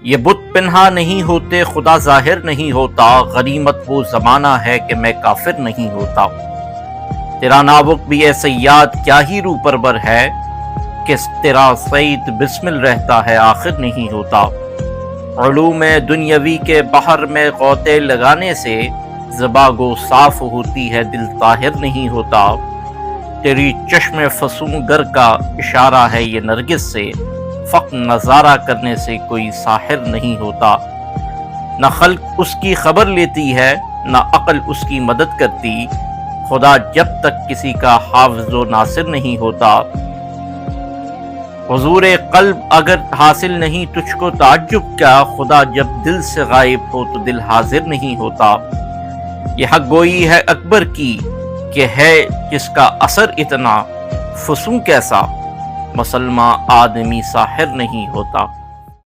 یہ بت پنہا نہیں ہوتے، خدا ظاہر نہیں ہوتا، غنیمت وہ زمانہ ہے کہ میں کافر نہیں ہوتا۔ تیرا ناوک بھی اے صیاد کیا ہی رو پرور ہے، کہ تیرا صید بسمل رہتا ہے آخر نہیں ہوتا۔ علوم دنیاوی کے بحر میں غوطے لگانے سے زباں گو صاف ہوتی ہے، دل طاہر نہیں ہوتا۔ تیری چشم فسونگر کا اشارہ ہے یہ نرگس سے، فقط نظارہ کرنے سے کوئی ساحر نہیں ہوتا۔ نہ خلق اس کی خبر لیتی ہے، نہ عقل اس کی مدد کرتی، خدا جب تک کسی کا حافظ و ناصر نہیں ہوتا۔ حضور قلب اگر حاصل نہیں تجھ کو تعجب کیا، خدا جب دل سے غائب ہو تو دل حاضر نہیں ہوتا۔ یہ حق گوئی ہے اکبر کی کہ ہے جس کا اثر اتنا، فسوں کیسا مسلماں آدمی ساحر نہیں ہوتا۔